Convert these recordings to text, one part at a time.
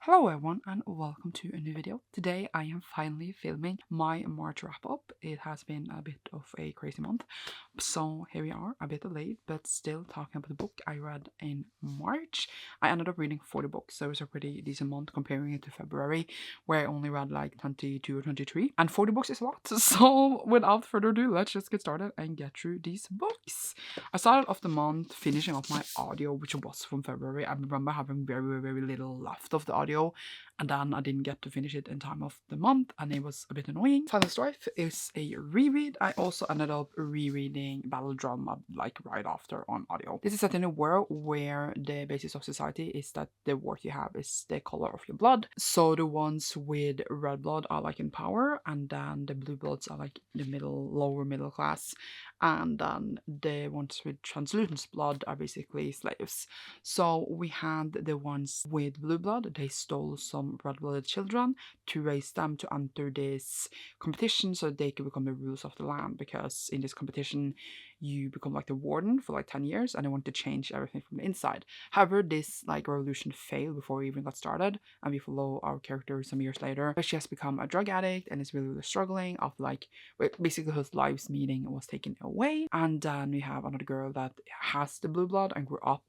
Hello everyone and welcome to a new video. Today I am finally filming my March wrap up. It has been a bit of a crazy month, so here we are, a bit late but still talking about the book I read in March. I ended up reading 40 books, so it was a pretty decent month comparing it to February where I only read like 22 or 23, and 40 books is a lot. So without further ado, let's just get started and get through these books. I started off the month finishing off my audio, which was from February. I remember having very little left of the audio, and then I didn't get to finish it in time of the month, and it was a bit annoying. Final Strife is a reread. I also ended up rereading Battle Drum like right after on audio. This is set in a world where the basis of society is that the word you have is the color of your blood. So the ones with red blood are like in power, and then the blue bloods are like the lower middle class, and then the ones with translucent blood are basically slaves. So we had the ones with blue blood. They stole some red-blooded children to raise them to enter this competition so they could become the rulers of the land, because in this competition you become like the warden for like 10 years and they want to change everything from the inside. However, this like revolution failed before we even got started, and we follow our character some years later, but she has become a drug addict and is really struggling after like basically her life's meaning was taken away. And then we have another girl that has the blue blood and grew up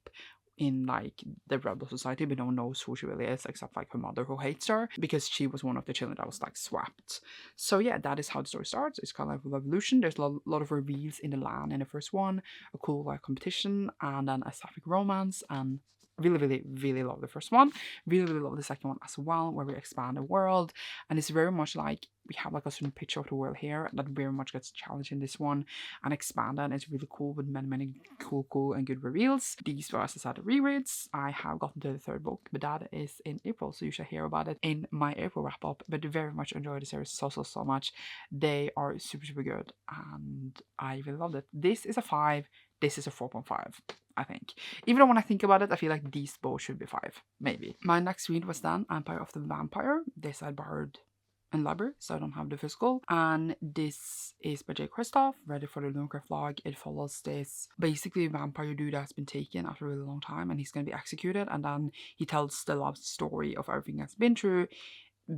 in like the rebel society, but no one knows who she really is except like her mother, who hates her because she was one of the children that was like swapped. So yeah, that is how the story starts. It's kind of like a revolution. There's a lot of reveals in the land in the first one, a cool like competition, and then a sapphic romance, and really love the first one. Really love the second one as well, where we expand the world, and it's very much like we have like a certain picture of the world here that very much gets challenged in this one and expanded, and it's really cool with many cool and good reveals. These were, as I said, rereads. I have gotten to the third book, but that is in April, so you should hear about it in my April wrap up. But very much enjoy the series so much. They are super good and I really loved it. This is a 5. This is a 4.5, I think. Even though when I think about it, I feel like these both should be 5, maybe. My next read was then Empire of the Vampire. This I borrowed in library, so I don't have the physical, and this is by J. Kristoff, ready for the Luminaries vlog. It follows this basically vampire dude that has been taken after a really long time, and he's going to be executed, and then he tells the love story of everything that's been through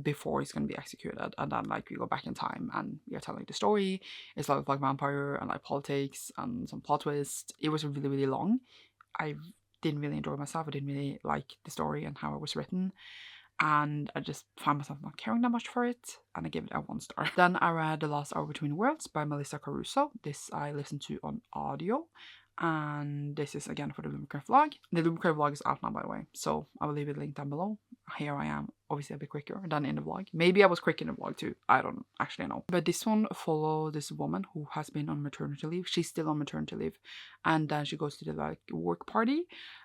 before he's going to be executed, and then like we go back in time and we are telling the story. It's a lot of like vampire and like politics and some plot twists. It was really long. I didn't really enjoy myself. I didn't really like the story and how it was written, and I just found myself not caring that much for it, and I gave it a 1 star. Then I read The Last Hour Between Worlds by Melissa Caruso. This I listened to on audio, and this is again for the Luminaries vlog. The Luminaries vlog is out now, by the way, so I will leave it linked down below. Here I am, obviously a bit quicker than in the vlog. Maybe I was quick in the vlog too, I don't actually know. But this one follows this woman who has been on maternity leave. She's still on maternity leave, and then she goes to the like work party,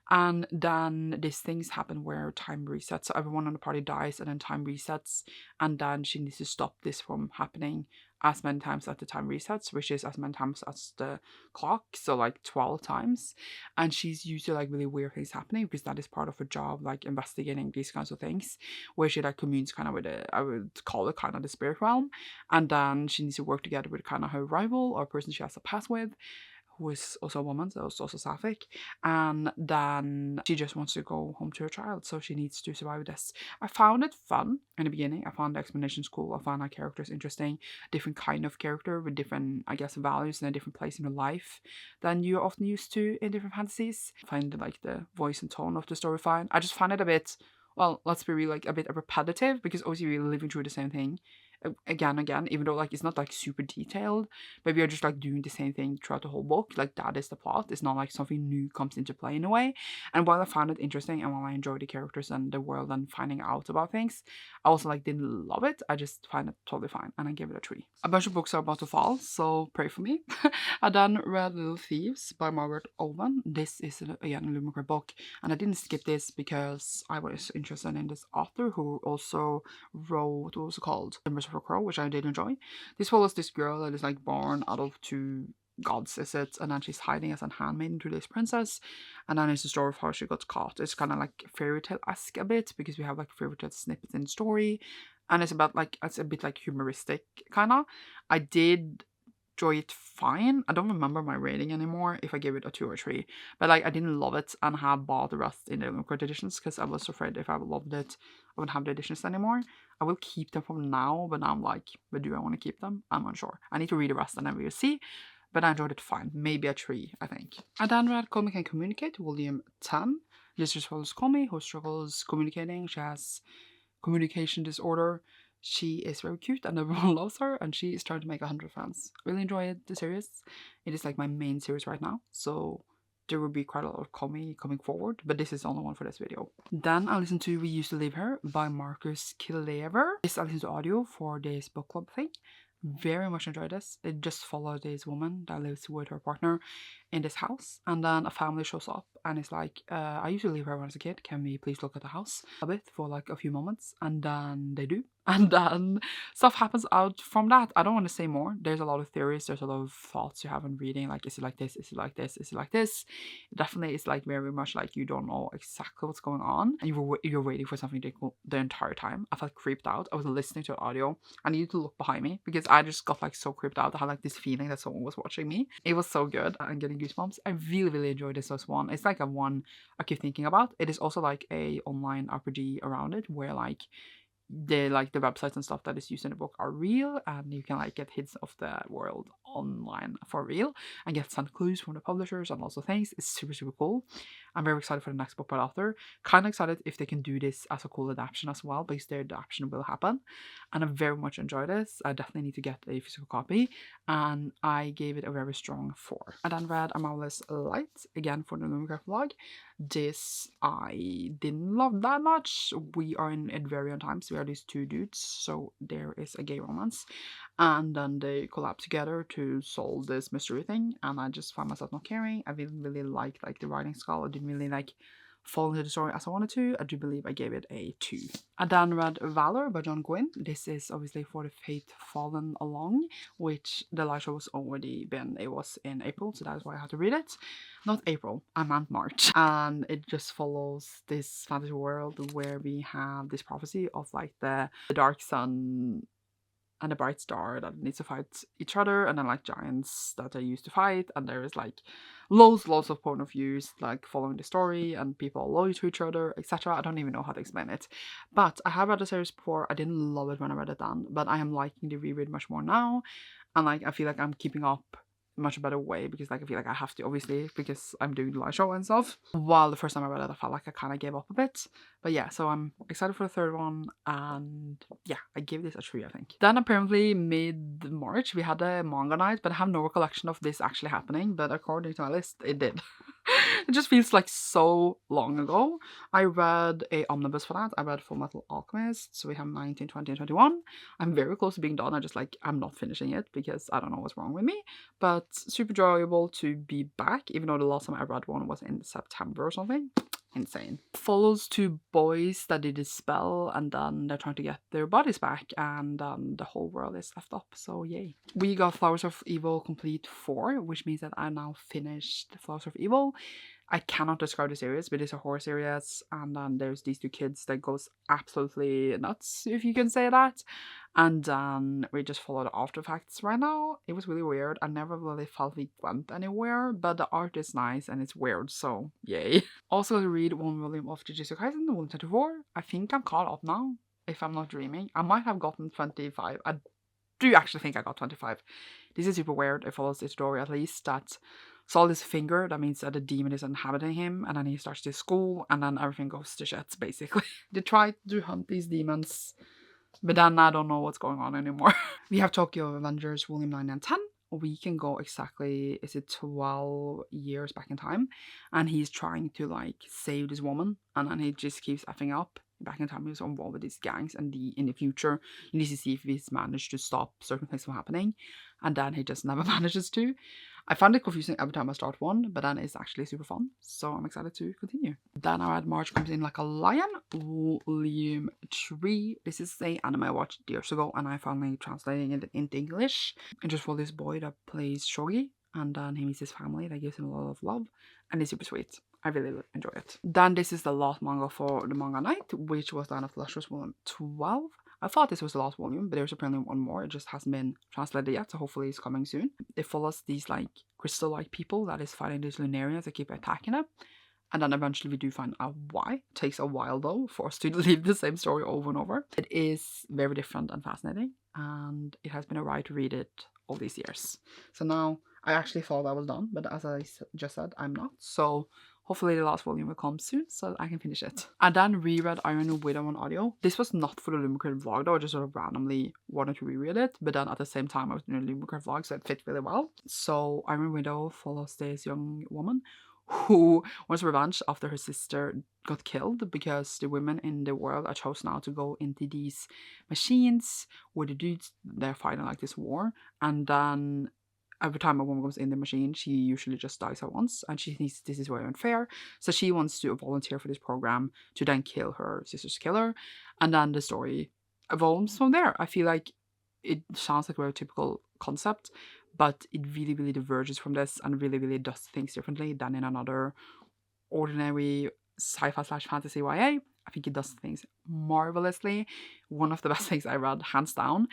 and then these things happen where time resets. So everyone on the party dies and then time resets, and then she needs to stop this from happening as many times as the time resets, which is as many times as the clock, so like 12 times. And she's used to like really weird things happening because that is part of her job, like investigating these kinds of things, where she like communes kind of with it, I would call it kind of the spirit realm, and then she needs to work together with kind of her rival or person she has to pass with, who is also a woman, so it's also sapphic, and then she just wants to go home to her child, so she needs to survive this. I found it fun in the beginning. I found the explanations cool. I found our characters interesting, different kind of character with different, I guess, values in a different place in her life than you're often used to in different fantasies. I find like the voice and tone of the story fine. I just find it a bit, well, let's be real, like a bit repetitive, because obviously we're living through the same thing again, even though like it's not like super detailed, but we are just like doing the same thing throughout the whole book. Like that is the plot. It's not like something new comes into play in a way. And while I found it interesting and while I enjoyed the characters and the world and finding out about things, I also like didn't love it. I just find it totally fine, and I give it a 3. A bunch of books are about to fall, so pray for me. I then read Little Thieves by Margaret Owen. This is again a Luminaries book, and I didn't skip this because I was interested in this author who also wrote, what was it called, Timbers of a Crow, which I did enjoy. This follows this girl that is like born out of 2 gods, is it, and then she's hiding as a handmaiden to this princess, and then it's the story of how she got caught. It's kind of like fairy tale-esque a bit, because we have like fairy tale snippets in the story, and it's about like, it's a bit like humoristic kind of. I did enjoy it fine. I don't remember my rating anymore if I gave it a 2 or 3, but like I didn't love it and have bought the rest in the limited editions because I was afraid if I loved it I wouldn't have the editions anymore. I will keep them from now, but now I'm like, but do I want to keep them? I'm unsure. I need to read the rest and then we'll see. But I enjoyed it fine. Maybe a 3, I think. I then read Komi Can Communicate, volume 10. This just follows Komi, who struggles communicating. She has communication disorder. She is very cute and everyone loves her, and she is trying to make 100 friends. Really enjoy the series. It is like my main series right now, so there will be quite a lot of Komi coming forward, but this is the only one for this video. Then I listened to We Used to Live Here by Marcus Kilever. This I listened to audio for this book club thing. Very much enjoyed this. It just follows this woman that lives with her partner in this house, and then a family shows up and it's like, I used to live here when I was a kid, can we please look at the house a bit for like a few moments? And then they do, and then stuff happens out from that. I don't want to say more. There's a lot of theories, there's a lot of thoughts you have in reading, like is it like this, is it like this, is it like this? Definitely it's like very much like you don't know exactly what's going on and you're waiting for something to go the entire time. I felt creeped out. I was listening to the audio. I needed to look behind me because I just got like so creeped out. I had like this feeling that someone was watching me. It was so good. I'm getting goosebumps. I really enjoyed this as one. It's like a one I keep thinking about. It is also like a online RPG around it where like the websites and stuff that is used in the book are real, and you can like get hints of the world online for real and get some clues from the publishers and also things. It's super cool. I'm very excited for the next book by the author. Kind of excited if they can do this as a cool adaptation as well, because their adaptation will happen, and I very much enjoy this. I definitely need to get a physical copy, and I gave it a very strong 4. I then read Aimless Light again for the Luminaries vlog. This I didn't love that much. We are in Advarian times. We are these 2 dudes, so there is a gay romance, and then they collab together to solve this mystery thing, and I just found myself not caring. I didn't really like the writing style. I didn't really like fall into the story as I wanted to. I do believe I gave it a 2. I then read Valor by John Gwynne. This is obviously for the Fate Fallen Along, which the live show was already been. It was in April, so that's why I had to read it. Not April, I meant March. And it just follows this fantasy world where we have this prophecy of like the dark sun and a bright star that needs to fight each other, and then like giants that they used to fight, and there is like loads of point of views like following the story, and people are loyal to each other, etc. I don't even know how to explain it, but I have read the series before. I didn't love it when I read it then, but I am liking the reread much more now, and like I feel like I'm keeping up much better way, because like I feel like I have to, obviously, because I'm doing the live show and stuff. While the first time I read it, I felt like I kind of gave up a bit, but yeah, so I'm excited for the 3rd one, and yeah, I gave this a 3, I think. Then apparently mid-March we had a manga night, but I have no recollection of this actually happening, but according to my list it did. It just feels like so long ago. I read a omnibus for that. I read Full Metal Alchemist, so we have 19, 20, and 21. I'm very close to being done. I'm not finishing it because I don't know what's wrong with me, but super enjoyable to be back, even though the last time I read one was in September or something. Insane. Follows 2 boys that did a spell, and then they're trying to get their bodies back, and the whole world is left up, so yay. We got Flowers of Evil Complete 4, which means that I now finished Flowers of Evil. I cannot describe the series, but it's a horror series, and then there's these 2 kids that goes absolutely nuts, if you can say that. And then we just follow the after effects right now. It was really weird. I never really felt we went anywhere, but the art is nice and it's weird, so yay. Also read 1 volume of Jujutsu Kaisen, volume 24. I think I'm caught up now, if I'm not dreaming. I might have gotten 25. I do actually think I got 25. This is super weird. It follows this story at least that Saul is finger. That means that the demon is inhabiting him, and then he starts to school, and then everything goes to shit, basically. They try to hunt these demons, but then I don't know what's going on anymore. We have Tokyo Avengers volume 9 and 10. We can go exactly, is it 12 years back in time, and he's trying to like save this woman, and then he just keeps effing up. Back in time he was involved with these gangs, and in the future you need to see if he's managed to stop certain things from happening, and then he just never manages to. I find it confusing every time I start one, but then it's actually super fun, so I'm excited to continue. Then I read March Comes In Like a Lion, volume 3. This is a anime I watched years ago, and I finally translating it into English. And just for this boy that plays shogi, and then he meets his family that gives him a lot of love, and it's super sweet. I really enjoy it. Then this is the last manga for the manga night, which was Line of Luscious volume 12. I thought this was the last volume, but there's apparently one more. It just hasn't been translated yet, so hopefully it's coming soon. It follows these like crystal-like people that is fighting these Luminarians that keep attacking them. And then eventually we do find out why. It takes a while though for us to leave the same story over and over. It is very different and fascinating, and it has been a ride to read it all these years. So now I actually thought I was done, but as I just said, I'm not. So hopefully the last volume will come soon so I can finish it. I then reread Iron Widow on audio. This was not for the Lumicrate vlog though, I just sort of randomly wanted to reread it, but then at the same time I was doing a Lumicrate vlog, so it fit really well. So Iron Widow follows this young woman who wants revenge after her sister got killed, because the women in the world are chosen now to go into these machines where the dudes, they're fighting like this war, and then every time a woman goes in the machine, she usually just dies at once, and she thinks this is very unfair, so she wants to volunteer for this program to then kill her sister's killer, and then the story evolves from there. I feel like it sounds like a very typical concept, but it really diverges from this and really does things differently than in another ordinary sci-fi / fantasy YA. I think it does things marvelously. One of the best things I read, hands down,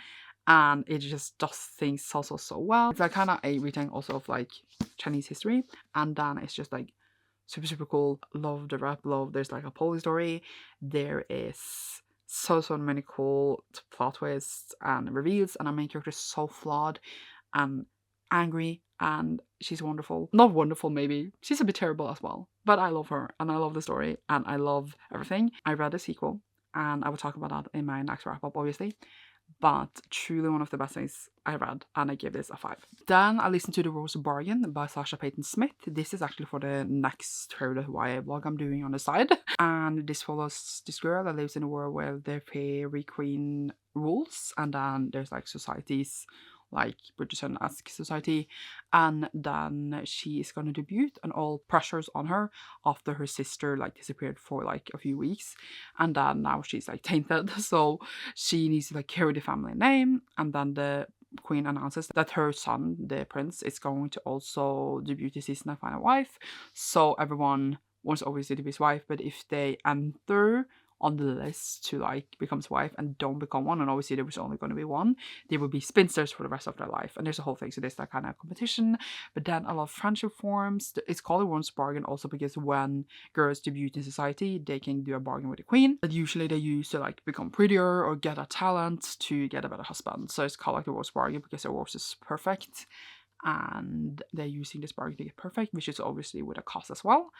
and it just does things so well. It's like kind of a retelling also of like Chinese history, and then it's just like super cool. Love the rap, love there's like a police story. There is so many cool plot twists and reveals, and our main character is so flawed and angry, and she's wonderful. Not wonderful maybe, she's a bit terrible as well, but I love her and I love the story and I love everything. I read a sequel and I will talk about that in my next wrap up obviously, but truly one of the best things I read, and I give this a 5. Then I listened to The Rose Bargain by Sasha Payton Smith. This is actually for the next favorite YA vlog I'm doing on the side, and this follows this girl that lives in a world where the fairy queen rules, and then there's like societies like Bridgerton-esque society, and then she is gonna debut, and all pressure's on her after her sister like disappeared for like a few weeks, and then now she's like tainted, so she needs to like carry the family name, and then the queen announces that her son, the prince, is going to also debut this season and find a wife, so everyone wants obviously to be his wife, but if they enter on the list to like become his wife and don't become one, and obviously there was only going to be one, they would be spinsters for the rest of their life, and there's a whole thing. So there's that kind of competition, but then a lot of friendship forms. It's called a Rose Bargain also because when girls debut in society, they can do a bargain with the queen that usually they use to like become prettier or get a talent to get a better husband. So it's called like the Rose Bargain because the rose is perfect, and they're using this bargain to get perfect, which is obviously with a cost as well.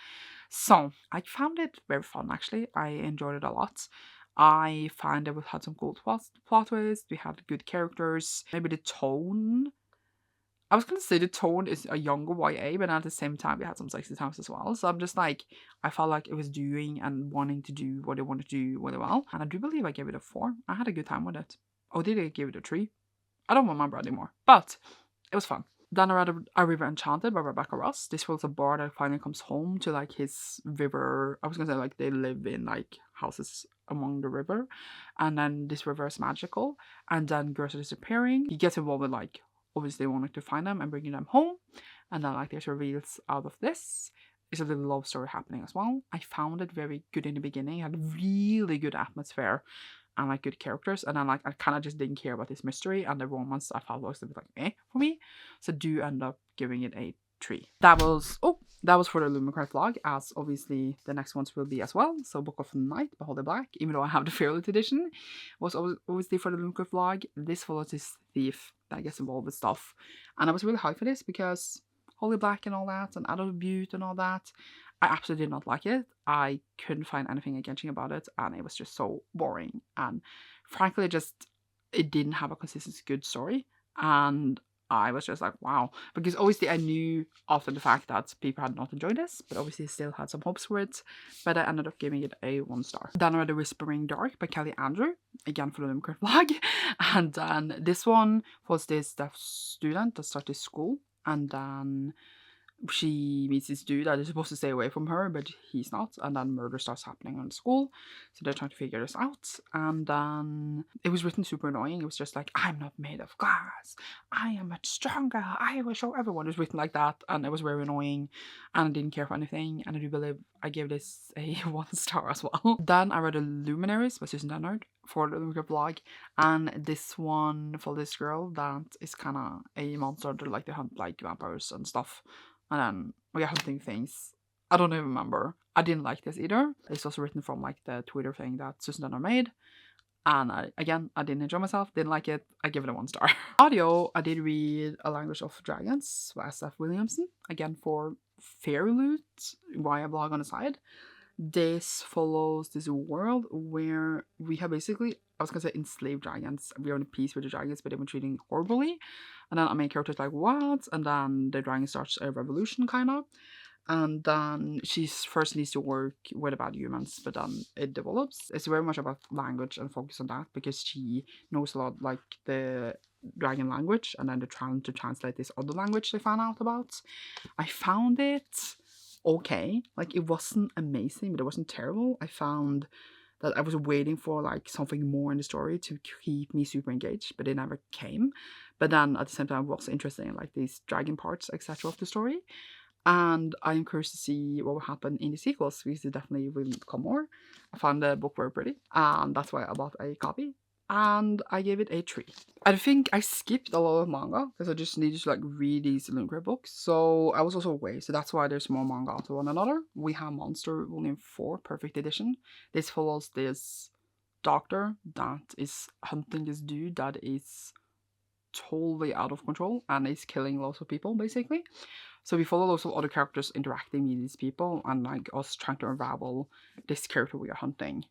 So I found it very fun actually. I enjoyed it a lot. I find that we had some cool plot twists, we had good characters. Maybe the tone, I was gonna say the tone is a younger YA, but at the same time we had some sexy times as well. So I'm just like, I felt like it was doing and wanting to do what it wanted to do really well. And I do believe I gave it a 4. I had a good time with it. Oh, did I give it a 3? I don't remember anymore, but it was fun. Then I read A River Enchanted by Rebecca Ross. This was a bard that finally comes home to like his river. I was gonna say like they live in like houses along the river, and then this river is magical, and then girls are disappearing. He gets involved with like obviously wanting to find them and bringing them home, and then like there's reveals out of this. There's a little love story happening as well. I found it very good in the beginning. It had really good atmosphere and like good characters, and then like I kind of just didn't care about this mystery, and the romance I felt was a bit like for me, so do end up giving it a 3. That was for the Lumicrate vlog, as obviously the next ones will be as well. So Book of the Night by Holly Black, even though I have the Fairlight edition, was obviously for the Lumicrate vlog. This follows this thief that gets involved with stuff, and I was really hyped for this because Holly Black and all that, and Adult Butte and all that. I absolutely did not like it. I couldn't find anything engaging about it, and it was just so boring. And frankly, it didn't have a consistent good story. And I was just like, wow. Because obviously I knew after the fact that people had not enjoyed this, but obviously still had some hopes for it. But I ended up giving it a 1 star. Then I read The Whispering Dark by Kelly Andrew, again for the Lumicrate vlog. And then this one was this deaf student that started school, and then she meets this dude that is supposed to stay away from her, but he's not, and then murder starts happening on the school, so they're trying to figure this out. And then it was written super annoying. It was just like, I'm not made of glass, I am much stronger, I will show everyone. It was written like that, and it was very annoying, and I didn't care for anything, and I do believe I gave this a 1 star as well. Then I read a Luminaries by Susan Dennard for the Manga vlog, and this one for this girl that is kind of a monster that like they hunt like vampires and stuff, and then we are hunting things. I don't even remember. I didn't like this either. It's also written from like the Twitter thing that Susan Dennard made, and I didn't enjoy myself, didn't like it. I give it a 1 star. Audio, I did read A Language of Dragons by S.F. Williamson, again for Fairy Loot via blog on the side. This follows this world where we have basically, I was gonna say enslaved dragons. We are in peace with the dragons, but they've been treating horribly. And then our main character's like, what? And then the dragon starts a revolution, kind of. And then she first needs to work with bad humans, but then it develops. It's very much about language and focus on that, because she knows a lot like the dragon language, and then they're trying to translate this other language they found out about. I found it okay. Like, it wasn't amazing, but it wasn't terrible. I found that I was waiting for like something more in the story to keep me super engaged, but it never came. But then at the same time, I was interested in like these dragon parts, etc. of the story. And I'm curious to see what will happen in the sequels, because it definitely will come more. I found the book very pretty, and that's why I bought a copy. And I gave it a 3. I think I skipped a lot of manga because I just needed to like read these Luminaries books. So I was also away, so that's why there's more manga to one another. We have Monster Volume 4 Perfect Edition. This follows this doctor that is hunting this dude that is totally out of control and is killing lots of people, basically. So we follow lots of other characters interacting with these people, and like us trying to unravel this character we are hunting.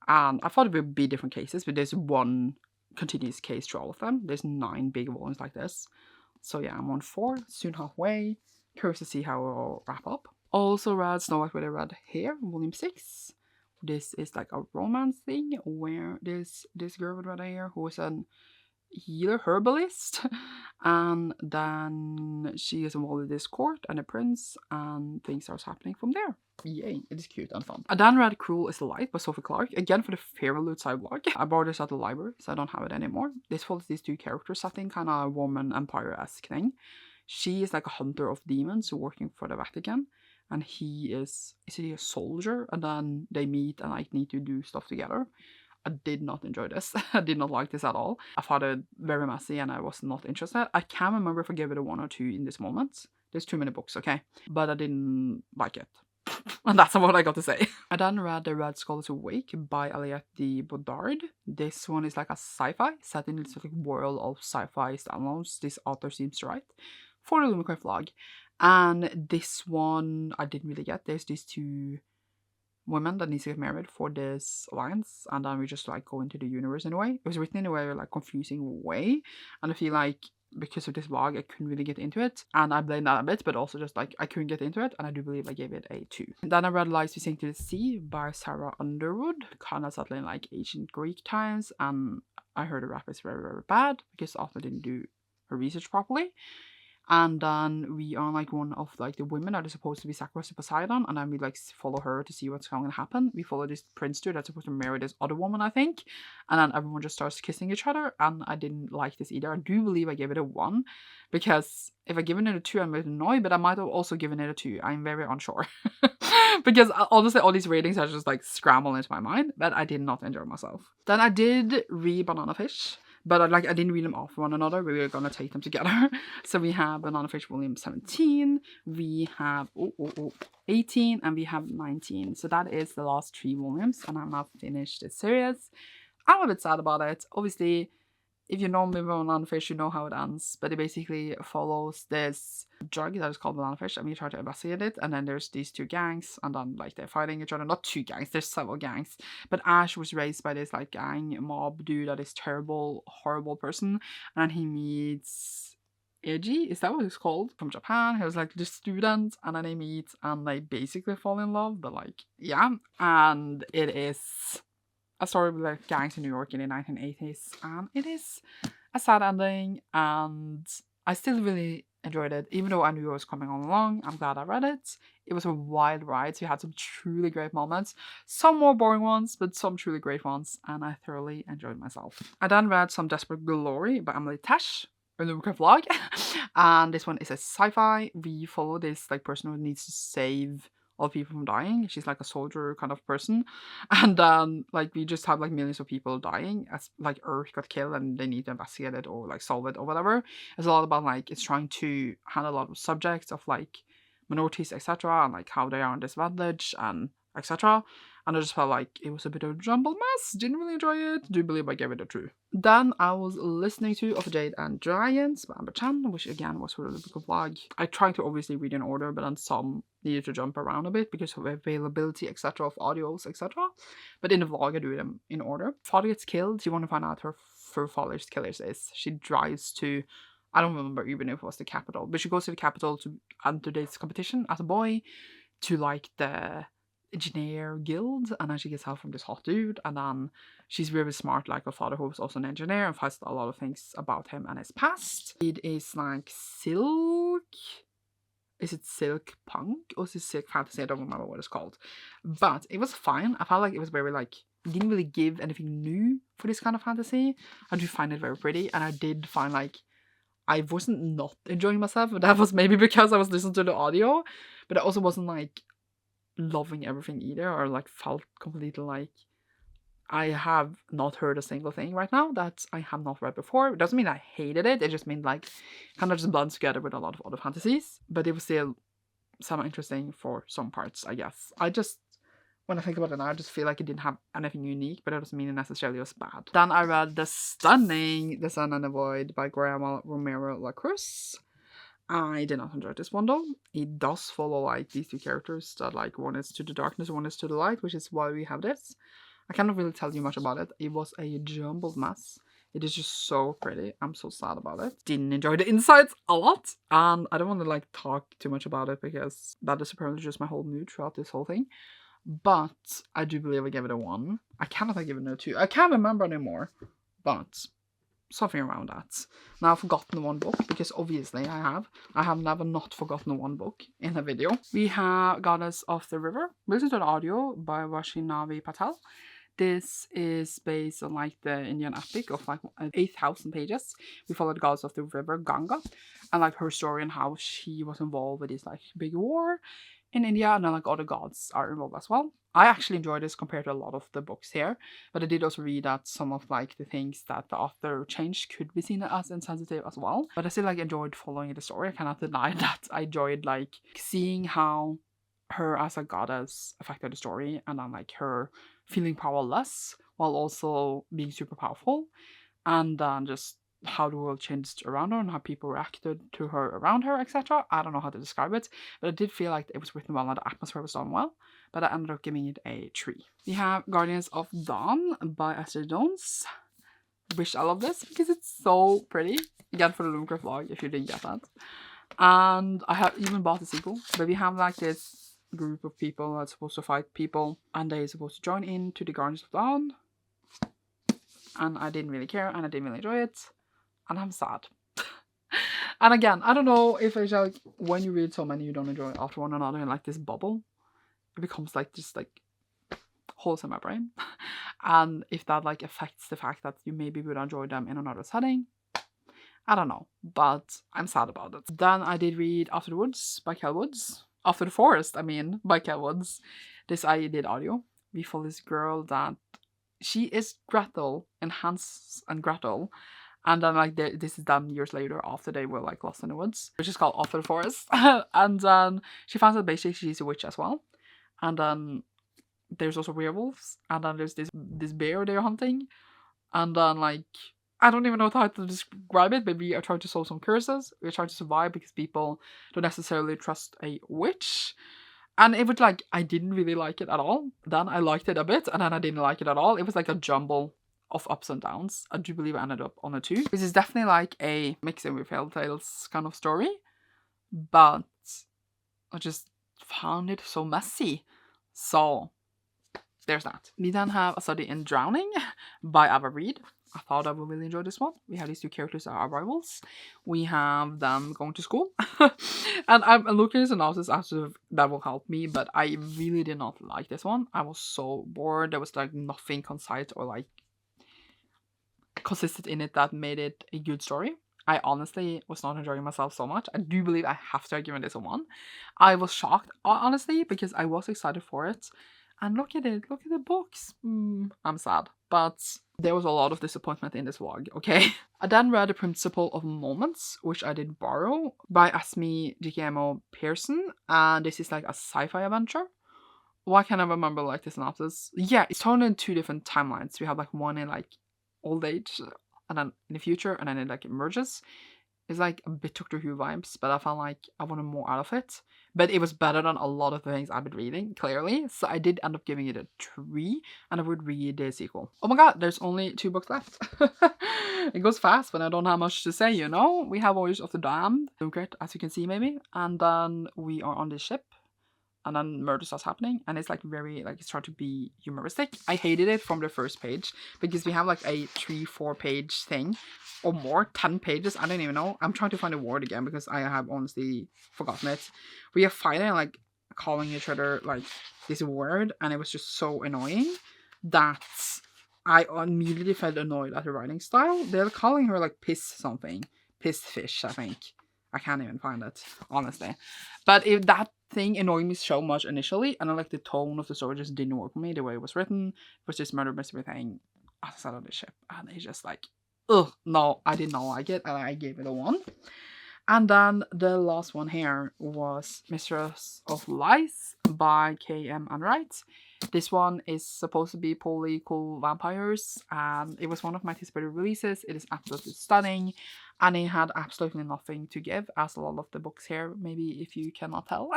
And I thought it would be different cases, but there's one continuous case to all of them. There's 9 big volumes like this. So yeah, I'm on 4, soon halfway. Curious to see how it will wrap up. Also read Snow White with a Red Hair, volume 6. This is like a romance thing where there's this girl with red hair who is an healer herbalist, and then she is involved in this court and a prince, and things are happening from there. Yay, it is cute and fun. I then read Cruel is the Light by Sophie Clark, again for the Fairy Loot side blog. I bought this at the library, so I don't have it anymore. This follows these 2 characters setting, kind of Roman Empire-esque thing. She is like a hunter of demons working for the Vatican, and he is he a soldier? And then they meet and like need to do stuff together. I did not enjoy this. I did not like this at all. I found it very messy and I was not interested. I can't remember if I gave it a 1 or 2 in this moment. There's too many books, okay? But I didn't like it. And that's what I got to say. I then read The Red Skull is Awake by Aliette de Bodard. This one is like a sci-fi set in this like world of sci-fi standalones. This author seems to write for the Luminaries vlog. And this one I didn't really get. There's these 2 women that needs to get married for this alliance, and then we just like go into the universe in a way. It was written in a very like confusing way, and I feel like because of this vlog I couldn't really get into it, and I blame that a bit, but also just like I couldn't get into it, and I do believe I gave it a 2. And then I read Lies We Sink to the Sea by Sarah Underwood, kind of set in like ancient Greek times, and I heard the rap is very, very bad because the author didn't do her research properly. And then we are like one of like the women that are supposed to be sacrificed to Poseidon, and then we like follow her to see what's going to happen. We follow this prince dude that's supposed to marry this other woman, I think, and then everyone just starts kissing each other, and I didn't like this either. I do believe I gave it a 1, because if I given it a 2 I'm a bit annoyed, but I might have also given it a 2. I'm very unsure. Because honestly all these ratings are just like scrambled into my mind, but I did not enjoy myself. Then I did read Banana Fish, but I didn't read them off one another. We were gonna take them together. So we have Banana Fish volume 17, we have 18, and we have 19. So that is the last 3 volumes, and I'm not finished this series. I'm a bit sad about it. Obviously, if you know me with Banana Fish, you know how it ends. But it basically follows this drug that is called Banana Fish, and we try to investigate it. And then there's these 2 gangs, and then like they're fighting each other. Not 2 gangs, there's several gangs. But Ash was raised by this like gang mob dude that is terrible, horrible person. And then he meets Eiji, is that what it's called? From Japan. He was like the student, and then they meet and they basically fall in love. But like, yeah. And it is a story with like gangs in New York in the 1980s, and it is a sad ending, and I still really enjoyed it. Even though I knew it was coming all along, I'm glad I read it. It was a wild ride, so you had some truly great moments. Some more boring ones, but some truly great ones, and I thoroughly enjoyed myself. I then read Some Desperate Glory by Emily Tesh, a Lumika vlog, and this one is a sci-fi. We follow this like person who needs to save all people from dying. She's like a soldier kind of person, and like we just have like millions of people dying as like Earth got killed and they need to investigate it or like solve it or whatever. It's a lot about like it's trying to handle a lot of subjects of like minorities, etc., and like how they are disadvantaged and etc. And I just felt like it was a bit of a jumbled mess. Didn't really enjoy it. Do believe I gave it a 2. Then I was listening to Of Jade and Giants by Amber Chan, which again was for the book of vlog. I tried to obviously read in order, but then some needed to jump around a bit because of availability, etc., of audios, etc. But in the vlog, I do them in order. Father gets killed. You want to find out who her father's killers is. She drives to, I don't remember even if it was the capital, but she goes to the capital to enter this competition as a boy to like the engineer guild, and then she gets help from this hot dude, and then she's really smart like her father, who was also an engineer, and finds a lot of things about him and his past. It is like silk. Is it silk punk or is it silk fantasy? I don't remember what it's called, but it was fine. I felt like it was very like, it didn't really give anything new for this kind of fantasy. I do find it very pretty, and I did find like I wasn't not enjoying myself, but that was maybe because I was listening to the audio, but I also wasn't like loving everything either, or like felt completely like I have not heard a single thing right now that I have not read before. It doesn't mean I hated it, it just means like kind of just blends together with a lot of other fantasies, but it was still somewhat interesting for some parts, I guess. I just, when I think about it now, I just feel like it didn't have anything unique, but it doesn't mean it necessarily was bad. Then I read The Stunning, The Sun and the Void by Guillermo Romero Lacruz. I did not enjoy this one though. It does follow like these two characters that like one is to the darkness, one is to the light, which is why we have this. I cannot really tell you much about it. It was a jumbled mess. It is just so pretty. I'm so sad about it. Didn't enjoy the insides a lot, and I don't want to like talk too much about it because that is apparently just my whole mood throughout this whole thing. But I do believe I gave it a 1. I cannot give it a 2. I can't remember anymore, but something around that. Now I've forgotten one book, because obviously I have never not forgotten one book in a video. We have Goddess of the River. Listen to the audio by Vaishnavi Patel. This is based on like the Indian epic of like 8,000 pages. We follow the goddess of the river, Ganga, and like her story and how she was involved with this like big war in India, and then like other gods are involved as well. I actually enjoyed this compared to a lot of the books here, but I did also read that some of like the things that the author changed could be seen as insensitive as well. But I still like enjoyed following the story. I cannot deny that I enjoyed like seeing how her as a goddess affected the story, and then like her feeling powerless while also being super powerful, and then just how the world changed around her and how people reacted to her around her, etc. I don't know how to describe it, but it did feel like it was written well and the atmosphere was done well, but I ended up giving it a 3. We have Guardians of Dawn by Esther Jones. Wish I love this because it's so pretty. Again, for the Lumika vlog, if you didn't get that. And I have even bought the sequel, but we have like this group of people that's supposed to fight people, and they're supposed to join in to the Guardians of Dawn, and I didn't really care, and I didn't really enjoy it, and I'm sad. And again, I don't know if it's like when you read so many you don't enjoy after one another in like this bubble, it becomes like just like holes in my brain. And if that like affects the fact that you maybe would enjoy them in another setting, I don't know, but I'm sad about it. Then I did read After the Woods by Kel Woods. After the Forest, I mean, by Kel Woods. This I did audio. We follow this girl that she is Gretel in Hans and Gretel. And then like this is done years later after they were like lost in the woods, which is called After the Forest. And then she finds out basically she's a witch as well. And then there's also werewolves. And then there's this bear they're hunting. And then like, I don't even know how to describe it, but we are trying to solve some curses. We're trying to survive because people don't necessarily trust a witch. And it was like, I didn't really like it at all. Then I liked it a bit, and then I didn't like it at all. It was like a jumble of ups and downs. I do believe I ended up on a 2. This is definitely like a mixing with Fairy Tales kind of story. But I just found it so messy. So there's that. We then have A Study in Drowning by Ava Reed. I thought I would really enjoy this one. We have these two characters that are rivals. We have them going to school. And I'm looking at the synopsis as if that will help me, but I really did not like this one. I was so bored. There was like nothing concise or like consistent in it that made it a good story. I honestly was not enjoying myself so much. I do believe I have to have given this a 1. I was shocked, honestly, because I was excited for it. And look at it, look at the books. I'm sad. But there was a lot of disappointment in this vlog, okay? I then read The Principle of Moments, which I did borrow, by Asmi GKMO Pearson. And this is like a sci-fi adventure. Why can't I remember like the synopsis? Yeah, it's told in 2 different timelines. We have like one in like old age and then in the future, and then it like emerges. It's like a bit Doctor Who vibes, but I felt like I wanted more out of it. But it was better than a lot of the things I've been reading, clearly. So I did end up giving it a 3, and I would read the sequel. Oh my god, there's only 2 books left. It goes fast when I don't have much to say, you know? We have Voyage of the Damned, Lucret, as you can see maybe. And then we are on this ship. And then murder starts happening, and it's like very like it's trying to be humoristic. I hated it from the first page because we have like a 3-4 page thing or more, 10 pages. I don't even know. I'm trying to find a word again because I have honestly forgotten it. We are fighting like calling each other like this word, and it was just so annoying that I immediately felt annoyed at the writing style. They're calling her like piss something, piss fish, I think. I can't even find it, honestly. But if that thing annoyed me so much initially, and I like the tone of the story just didn't work for me, the way it was written. It was just murder mystery thing outside of the ship. And it's just like, ugh, no, I did not like it, and I gave it a 1. And then the last one here was Mistress of Lies by K.M. Anwright. This one is supposed to be poly cool vampires, and it was one of my anticipated releases. It is absolutely stunning, and it had absolutely nothing to give, as a lot of the books here, maybe if you cannot tell.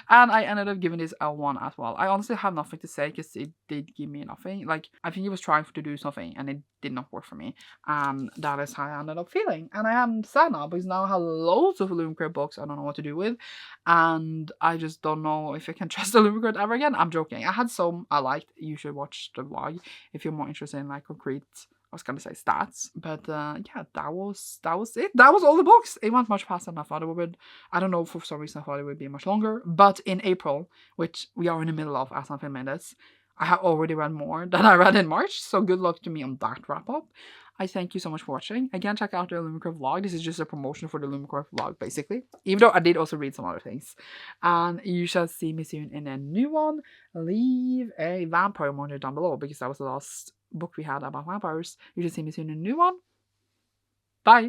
And I ended up giving this a 1 as well. I honestly have nothing to say because it did give me nothing. Like, I think it was trying to do something, and it did not work for me. And that is how I ended up feeling. And I am sad now because now I have loads of Luminaries books I don't know what to do with. And I just don't know if I can trust the Luminaries ever again. I'm joking. I had some I liked. You should watch the vlog if you're more interested in like concrete, I was gonna say stats, but yeah, that was it. That was all the books. It went much faster than I thought it would. I don't know, for some reason I thought it would be much longer. But in April, which we are in the middle of as I'm filming this, I have already read more than I read in March. So good luck to me on that wrap up. I thank you so much for watching. Again, check out the Luminaries vlog. This is just a promotion for the Luminaries vlog, basically. Even though I did also read some other things. And you shall see me soon in a new one. Leave a vampire monitor down below because that was the last book we had about vampires. You should see me soon in a new one. Bye!